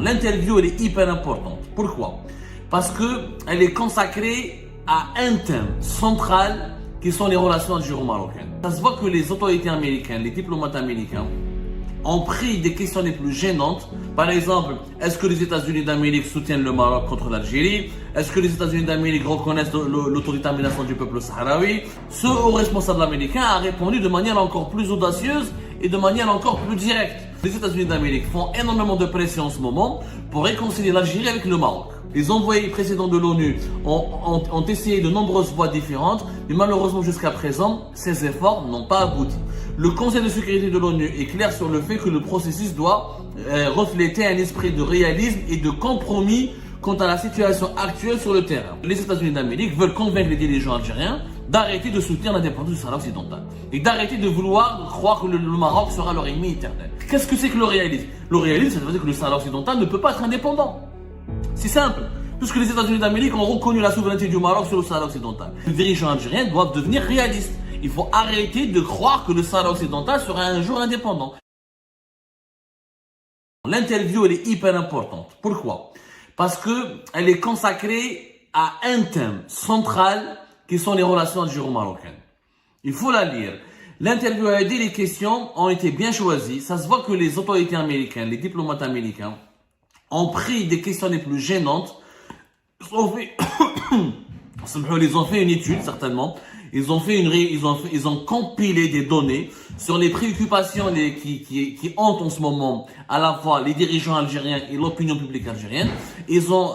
L'interview, elle est hyper importante. Pourquoi? Parce qu'elle est consacrée à un thème central qui sont les relations algéro-marocaines. Ça se voit que les autorités américaines, les diplomates américains, ont pris des questions les plus gênantes. Par exemple, est-ce que les États-Unis d'Amérique soutiennent le Maroc contre l'Algérie? Est-ce que les États-Unis d'Amérique reconnaissent l'autodétermination du peuple sahraoui? Ce haut responsable américain a répondu de manière encore plus audacieuse et de manière encore plus directe. Les États-Unis d'Amérique font énormément de pression en ce moment pour réconcilier l'Algérie avec le Maroc. Les envoyés précédents de l'ONU ont essayé de nombreuses voies différentes, mais malheureusement jusqu'à présent, ces efforts n'ont pas abouti. Le Conseil de sécurité de l'ONU est clair sur le fait que le processus doit refléter un esprit de réalisme et de compromis quant à la situation actuelle sur le terrain. Les États-Unis d'Amérique veulent convaincre les dirigeants algériens d'arrêter de soutenir l'indépendance du Sahara occidental et d'arrêter de vouloir croire que le Maroc sera leur ennemi éternel. Qu'est-ce que c'est que le réalisme? Le réalisme, ça veut dire que le Sahara occidental ne peut pas être indépendant. C'est simple. Puisque les États-Unis d'Amérique ont reconnu la souveraineté du Maroc sur le Sahara occidental. Les dirigeants algériens doivent devenir réalistes. Il faut arrêter de croire que le Sahara occidental sera un jour indépendant. L'interview, elle est hyper importante. Pourquoi? Parce qu'elle est consacrée à un thème central qui sont les relations algéro-marocaines. Il faut la lire. L'interview a aidé, les questions ont été bien choisies. Ça se voit que les autorités américaines, les diplomates américains, ont pris des questions les plus gênantes. Ils ont fait une étude, certainement. Ils ont compilé des données sur les préoccupations qui hantent en ce moment à la fois les dirigeants algériens et l'opinion publique algérienne. Ils ont,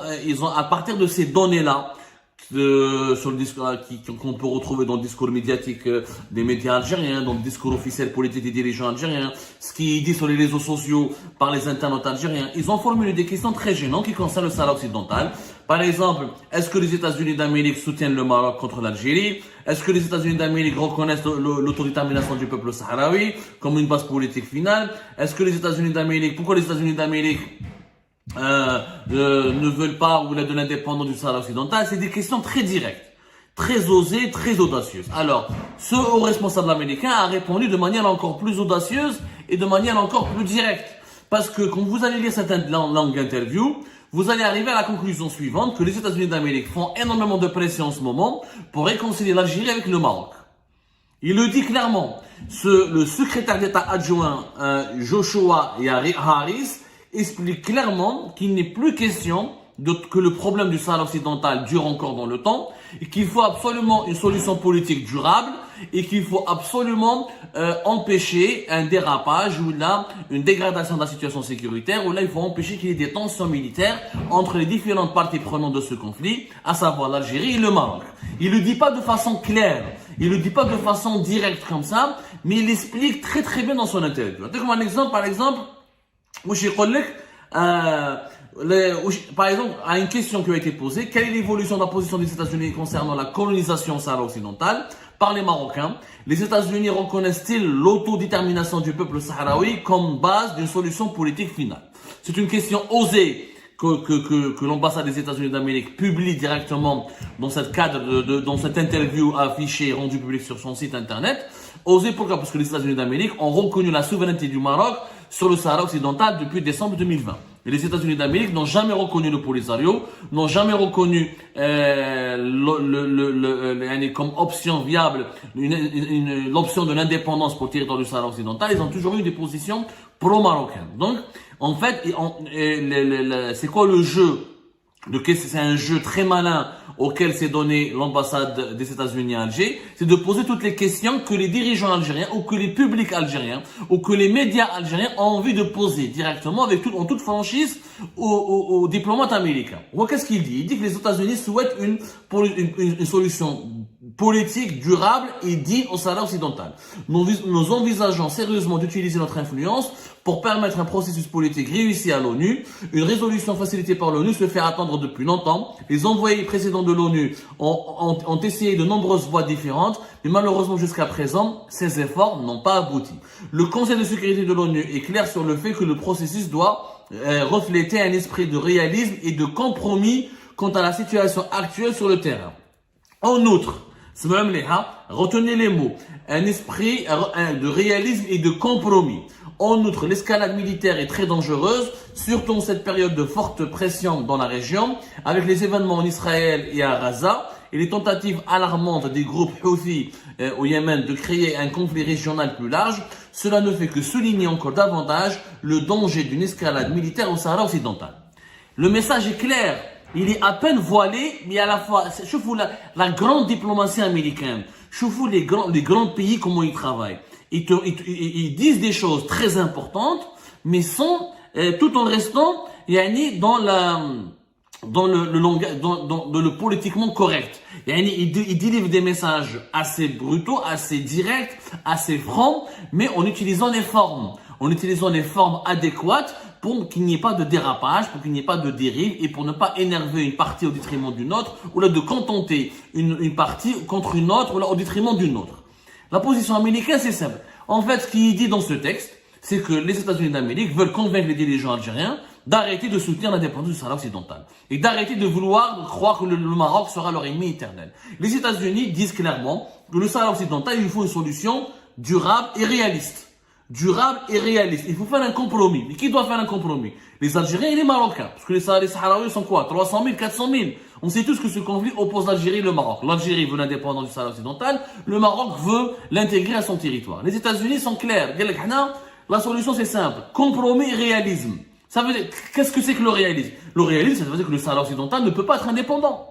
à partir de ces données-là, sur le discours qu'on peut retrouver dans le discours médiatique des médias algériens, dans le discours officiel politique des dirigeants algériens, ce qui est dit sur les réseaux sociaux par les internautes algériens, ils ont formulé des questions très gênantes qui concernent le Sahara occidental. Par exemple, est-ce que les États-Unis d'Amérique soutiennent le Maroc contre l'Algérie? Est-ce que les États-Unis d'Amérique reconnaissent l'autodétermination du peuple sahraoui comme une base politique finale? Est-ce que les États-Unis d'Amérique, pourquoi les États-Unis d'Amérique ne veulent pas ou de l'indépendance du Sahara occidental? C'est des questions très directes, très osées, très audacieuses. Alors, ce haut responsable américain a répondu de manière encore plus audacieuse et de manière encore plus directe. Parce que quand vous allez lire cette longue interview, vous allez arriver à la conclusion suivante que les États-Unis d'Amérique font énormément de pression en ce moment pour réconcilier l'Algérie avec le Maroc. Il le dit clairement. Le secrétaire d'État adjoint Joshua Harris explique clairement qu'il n'est plus question que le problème du Sahara occidental dure encore dans le temps et qu'il faut absolument une solution politique durable et qu'il faut absolument empêcher un dérapage ou là une dégradation de la situation sécuritaire, ou là il faut empêcher qu'il y ait des tensions militaires entre les différentes parties prenantes de ce conflit, à savoir l'Algérie et le Maroc. Il le dit pas de façon claire, il le dit pas de façon directe comme ça, mais il l'explique très très bien dans son interview. Comme un exemple, par exemple, par exemple, à une question qui a été posée, quelle est l'évolution de la position des États-Unis concernant la colonisation Sahara-Occidentale par les Marocains? Les États-Unis reconnaissent-ils l'autodétermination du peuple sahraoui comme base d'une solution politique finale? C'est une question osée que l'ambassade des États-Unis d'Amérique publie directement dans cette dans cette interview affichée et rendue publique sur son site internet. Osée pourquoi? Parce que les États-Unis d'Amérique ont reconnu la souveraineté du Maroc sur le Sahara occidental depuis décembre 2020. Et les États-Unis d'Amérique n'ont jamais reconnu le Polisario, n'ont jamais reconnu comme option viable l'option de l'indépendance pour le territoire du Sahara occidental. Ils ont toujours eu des positions pro-marocaines. Donc, en fait, c'est quoi le jeu? C'est un jeu très malin auquel s'est donné l'ambassade des États-Unis à Alger, c'est de poser toutes les questions que les dirigeants algériens ou que les publics algériens ou que les médias algériens ont envie de poser directement en toute franchise aux diplomates américains. Qu'est-ce qu'il dit? Il dit que les États-Unis souhaitent une solution politique durable et digne au Sahara occidental. Nous envisageons sérieusement d'utiliser notre influence pour permettre un processus politique réussi à l'ONU. Une résolution facilitée par l'ONU se fait attendre depuis longtemps. Les envoyés précédents de l'ONU ont essayé de nombreuses voies différentes, mais malheureusement jusqu'à présent, ces efforts n'ont pas abouti. Le Conseil de sécurité de l'ONU est clair sur le fait que le processus doit refléter un esprit de réalisme et de compromis quant à la situation actuelle sur le terrain. En outre, retenez les mots, un esprit de réalisme et de compromis. En outre, l'escalade militaire est très dangereuse, surtout en cette période de forte pression dans la région, avec les événements en Israël et à Gaza, et les tentatives alarmantes des groupes Houthi au Yémen de créer un conflit régional plus large. Cela ne fait que souligner encore davantage le danger d'une escalade militaire au Sahara occidental. Le message est clair, il est à peine voilé, mais à la fois, je vous la grande diplomatie américaine, je vous les grands pays, comment ils travaillent. Ils disent des choses très importantes, mais tout en restant dans le politiquement correct. Ils délivrent des messages assez brutaux, assez directs, assez francs, mais en utilisant les formes. En utilisant les formes adéquates pour qu'il n'y ait pas de dérapage, pour qu'il n'y ait pas de dérive et pour ne pas énerver une partie au détriment d'une autre, ou là de contenter une partie contre une autre, ou là au détriment d'une autre. La position américaine, c'est simple. En fait, ce qui est dit dans ce texte, c'est que les États-Unis d'Amérique veulent convaincre les dirigeants algériens d'arrêter de soutenir l'indépendance du Sahara occidental et d'arrêter de vouloir croire que le Maroc sera leur ennemi éternel. Les États-Unis disent clairement que le Sahara occidental, il lui faut une solution durable et réaliste. Durable et réaliste. Il faut faire un compromis. Mais qui doit faire un compromis? Les Algériens et les Marocains. Parce que les Sahraouis sont quoi? 300 000, 400 000. On sait tous que ce conflit oppose l'Algérie et le Maroc. L'Algérie veut l'indépendance du Sahara occidental. Le Maroc veut l'intégrer à son territoire. Les États-Unis sont clairs. La solution c'est simple. Compromis et réalisme. Ça veut dire, qu'est-ce que c'est que le réalisme? Le réalisme, ça veut dire que le Sahara occidental ne peut pas être indépendant.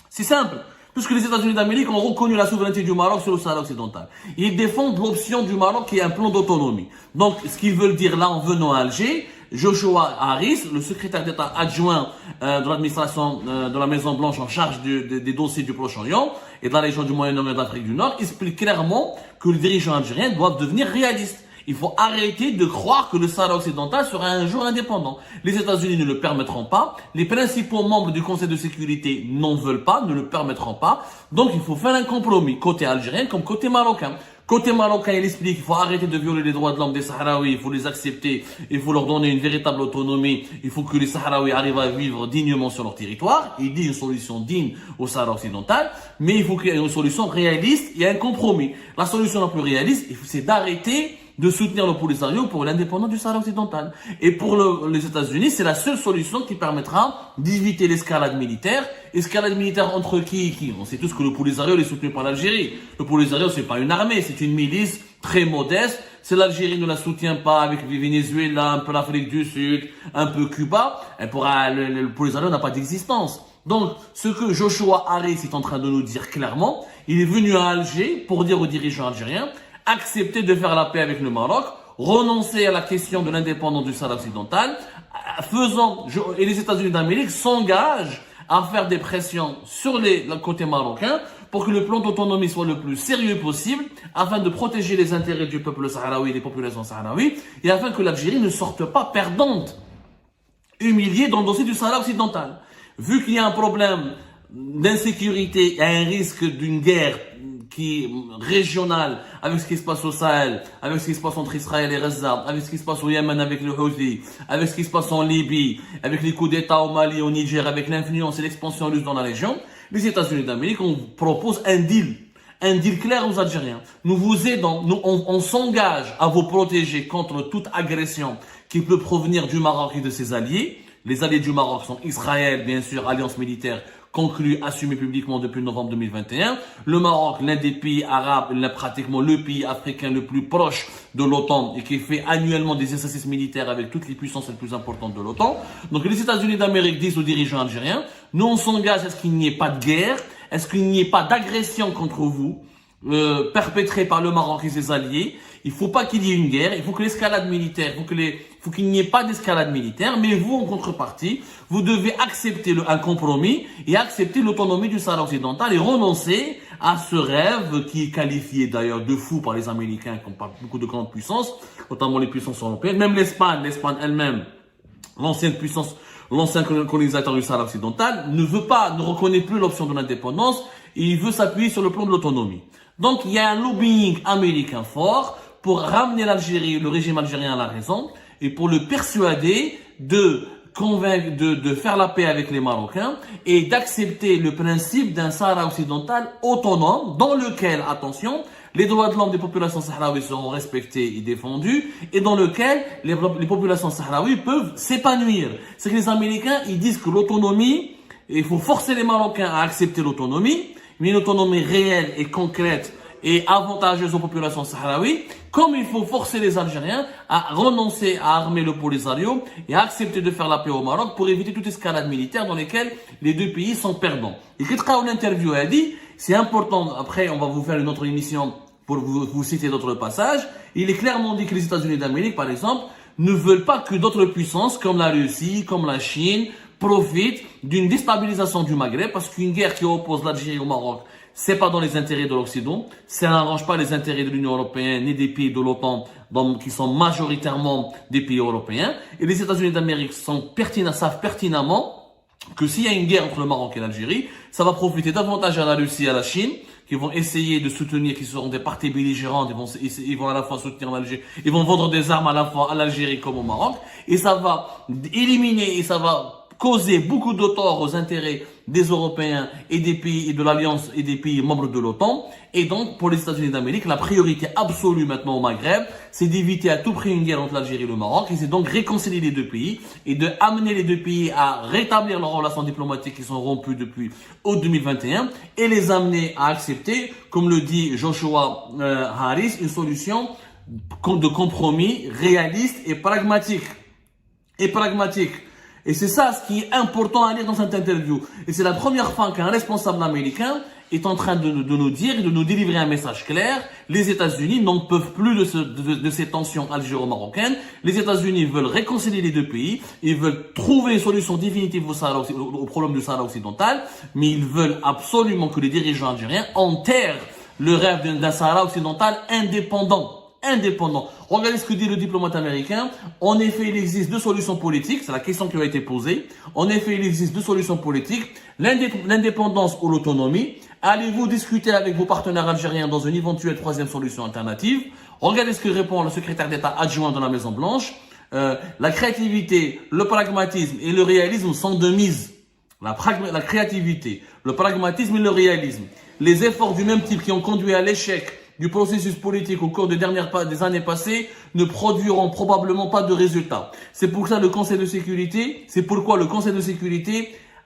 C'est simple. Puisque les États-Unis d'Amérique ont reconnu la souveraineté du Maroc sur le Sahara occidental. Ils défendent l'option du Maroc qui est un plan d'autonomie. Donc, ce qu'ils veulent dire là en venant à Alger, Joshua Harris, le secrétaire d'État adjoint de l'administration de la Maison Blanche en charge des dossiers du Proche-Orient et de la région du Moyen-Orient et d'Afrique du Nord, explique clairement que les dirigeants algériens doivent devenir réalistes. Il faut arrêter de croire que le Sahara occidental sera un jour indépendant. Les États-Unis ne le permettront pas. Les principaux membres du Conseil de sécurité n'en veulent pas, ne le permettront pas. Donc il faut faire un compromis, côté algérien comme côté marocain. Côté marocain, il explique qu'il faut arrêter de violer les droits de l'homme des Sahraouis, il faut les accepter, il faut leur donner une véritable autonomie, il faut que les Sahraouis arrivent à vivre dignement sur leur territoire. Il dit une solution digne au Sahara occidental, mais il faut qu'il y ait une solution réaliste et un compromis. La solution la plus réaliste, c'est d'arrêter de soutenir le Polisario pour l'indépendance du Sahara occidental. Et pour les États-Unis, c'est la seule solution qui permettra d'éviter l'escalade militaire. Escalade militaire entre qui et qui? On sait tous que le Polisario est soutenu par l'Algérie. Le Polisario, c'est pas une armée, c'est une milice très modeste. Si l'Algérie ne la soutient pas avec le Venezuela, un peu l'Afrique du Sud, un peu Cuba, le Polisario n'a pas d'existence. Donc, ce que Joshua Harris est en train de nous dire clairement, il est venu à Alger pour dire aux dirigeants algériens accepter de faire la paix avec le Maroc, renoncer à la question de l'indépendance du Sahara occidental, et les États-Unis d'Amérique s'engagent à faire des pressions sur le côté marocain pour que le plan d'autonomie soit le plus sérieux possible, afin de protéger les intérêts du peuple sahraoui et des populations sahraouies, et afin que l'Algérie ne sorte pas perdante, humiliée dans le dossier du Sahara occidental. Vu qu'il y a un problème d'insécurité et un risque d'une guerre qui est régionale, avec ce qui se passe au Sahel, avec ce qui se passe entre Israël et Gaza, avec ce qui se passe au Yémen avec le Houthi, avec ce qui se passe en Libye, avec les coups d'État au Mali, au Niger, avec l'influence et l'expansion russe dans la région, les États-Unis d'Amérique, on propose un deal clair aux Algériens. Nous vous aidons, on s'engage à vous protéger contre toute agression qui peut provenir du Maroc et de ses alliés. Les alliés du Maroc sont Israël, bien sûr, alliance militaire conclue, assumée publiquement depuis novembre 2021. Le Maroc, l'un des pays arabes, pratiquement le pays africain le plus proche de l'OTAN et qui fait annuellement des exercices militaires avec toutes les puissances les plus importantes de l'OTAN. Donc les États-Unis d'Amérique disent aux dirigeants algériens, nous on s'engage à ce qu'il n'y ait pas de guerre, à ce qu'il n'y ait pas d'agression contre vous, perpétrée par le Maroc et ses alliés. Il faut pas qu'il y ait une guerre, il faut que l'escalade militaire, il faut qu'il n'y ait pas d'escalade militaire, mais vous, en contrepartie, vous devez accepter un compromis et accepter l'autonomie du Sahara occidental et renoncer à ce rêve qui est qualifié d'ailleurs de fou par les Américains, qui ont pas beaucoup de grandes puissances, notamment les puissances européennes, même l'Espagne elle-même, l'ancienne colonisateur du Sahara occidental, ne reconnaît plus l'option de l'indépendance et il veut s'appuyer sur le plan de l'autonomie. Donc, il y a un lobbying américain fort pour ramener l'Algérie, le régime algérien à la raison et pour le persuader de faire la paix avec les Marocains et d'accepter le principe d'un Sahara occidental autonome dans lequel, attention, les droits de l'homme des populations sahraouies seront respectés et défendus, et dans lequel les populations sahraouies peuvent s'épanouir. C'est que les Américains, ils disent que l'autonomie, il faut forcer les Marocains à accepter l'autonomie, mais une autonomie réelle et concrète et avantageuse aux populations sahraouies, comme il faut forcer les Algériens à renoncer à armer le Polisario et à accepter de faire la paix au Maroc pour éviter toute escalade militaire dans laquelle les deux pays sont perdants. Et quand l'interview a dit, c'est important, après on va vous faire une autre émission pour vous citer d'autres passages, il est clairement dit que les États-Unis d'Amérique, par exemple, ne veulent pas que d'autres puissances comme la Russie, comme la Chine, profitent d'une déstabilisation du Maghreb, parce qu'une guerre qui oppose l'Algérie au Maroc, c'est pas dans les intérêts de l'Occident, ça n'arrange pas les intérêts de l'Union européenne ni des pays de l'OTAN qui sont majoritairement des pays européens. Et les États-Unis d'Amérique savent pertinemment que s'il y a une guerre entre le Maroc et l'Algérie, ça va profiter davantage à la Russie et à la Chine, qui vont essayer de soutenir, qui seront des parties belligérantes, ils vont à la fois soutenir l'Algérie, ils vont vendre des armes à la fois à l'Algérie comme au Maroc, et ça va éliminer et ça va causer beaucoup de tort aux intérêts des Européens et des pays et de l'Alliance et des pays membres de l'OTAN. Et donc, pour les États-Unis d'Amérique, la priorité absolue maintenant au Maghreb, c'est d'éviter à tout prix une guerre entre l'Algérie et le Maroc, et c'est donc réconcilier les deux pays et de amener les deux pays à rétablir leurs relations diplomatiques qui sont rompues depuis août 2021 et les amener à accepter, comme le dit Joshua Harris, une solution de compromis réaliste et pragmatique. Et c'est ça ce qui est important à lire dans cette interview. Et c'est la première fois qu'un responsable américain est en train de nous dire et de nous délivrer un message clair. Les États-Unis n'en peuvent plus de ces tensions algéro-marocaines. Les États-Unis veulent réconcilier les deux pays. Ils veulent trouver une solution définitive au problème du Sahara occidental. Mais ils veulent absolument que les dirigeants algériens enterrent le rêve d'un Sahara occidental indépendant. Regardez ce que dit le diplomate américain. En effet, il existe deux solutions politiques. C'est la question qui a été posée. En effet, il existe deux solutions politiques. L'indépendance ou l'autonomie. Allez-vous discuter avec vos partenaires algériens dans une éventuelle troisième solution alternative? Regardez ce que répond le secrétaire d'État adjoint de la Maison Blanche. La créativité, le pragmatisme et le réalisme sont de mise. La créativité, le pragmatisme et le réalisme. Les efforts du même type qui ont conduit à l'échec du processus politique au cours des années passées ne produiront probablement pas de résultats. C'est pourquoi le Conseil de sécurité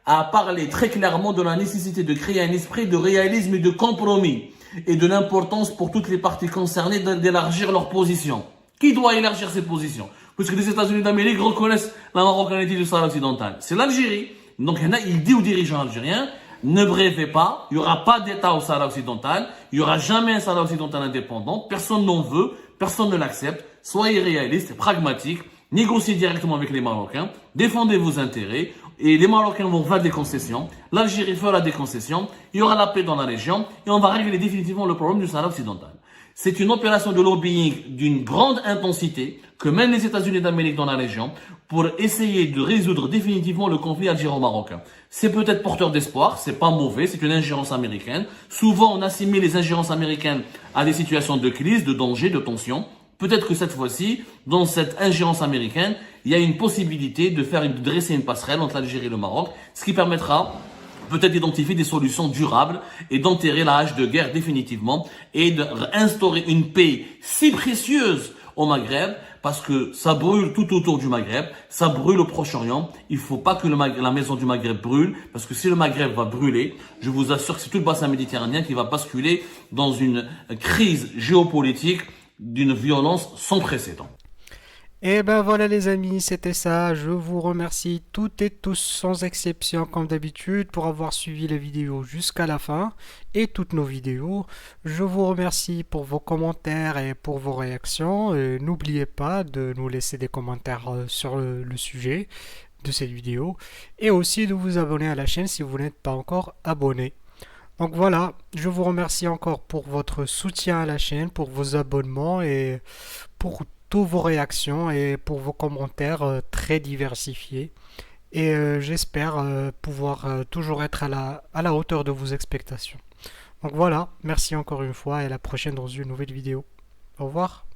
a parlé très clairement de la nécessité de créer un esprit de réalisme et de compromis et de l'importance pour toutes les parties concernées d'élargir leurs positions. Qui doit élargir ses positions? Puisque les États-Unis d'Amérique reconnaissent la marocanité du Sahara occidental. C'est l'Algérie. Donc il dit aux dirigeants algériens, ne rêvez pas, il n'y aura pas d'État au Sahara occidental, il n'y aura jamais un Sahara occidental indépendant, personne n'en veut, personne ne l'accepte, soyez réalistes, pragmatiques, négociez directement avec les Marocains, défendez vos intérêts, et les Marocains vont faire des concessions, l'Algérie fera des concessions, il y aura la paix dans la région, et on va régler définitivement le problème du Sahara occidental. C'est une opération de lobbying d'une grande intensité que mènent les États-Unis d'Amérique dans la région pour essayer de résoudre définitivement le conflit algéro-marocain. C'est peut-être porteur d'espoir, c'est pas mauvais, c'est une ingérence américaine. Souvent, on assimile les ingérences américaines à des situations de crise, de danger, de tension. Peut-être que cette fois-ci, dans cette ingérence américaine, il y a une possibilité de dresser une passerelle entre l'Algérie et le Maroc, ce qui permettra peut-être d'identifier des solutions durables et d'enterrer la hache de guerre définitivement et d'instaurer une paix si précieuse au Maghreb, parce que ça brûle tout autour du Maghreb, ça brûle au Proche-Orient. Il faut pas que la maison du Maghreb brûle, parce que si le Maghreb va brûler, je vous assure que c'est tout le bassin méditerranéen qui va basculer dans une crise géopolitique d'une violence sans précédent. Et ben voilà les amis, c'était ça. Je vous remercie toutes et tous sans exception comme d'habitude pour avoir suivi la vidéo jusqu'à la fin et toutes nos vidéos. Je vous remercie pour vos commentaires et pour vos réactions. N'oubliez pas de nous laisser des commentaires sur le sujet de cette vidéo et aussi de vous abonner à la chaîne si vous n'êtes pas encore abonné. Donc voilà, je vous remercie encore pour votre soutien à la chaîne, pour vos abonnements et pour toutes vos réactions et pour vos commentaires très diversifiés. Et j'espère pouvoir toujours être à la hauteur de vos expectations. Donc voilà, merci encore une fois et à la prochaine dans une nouvelle vidéo. Au revoir.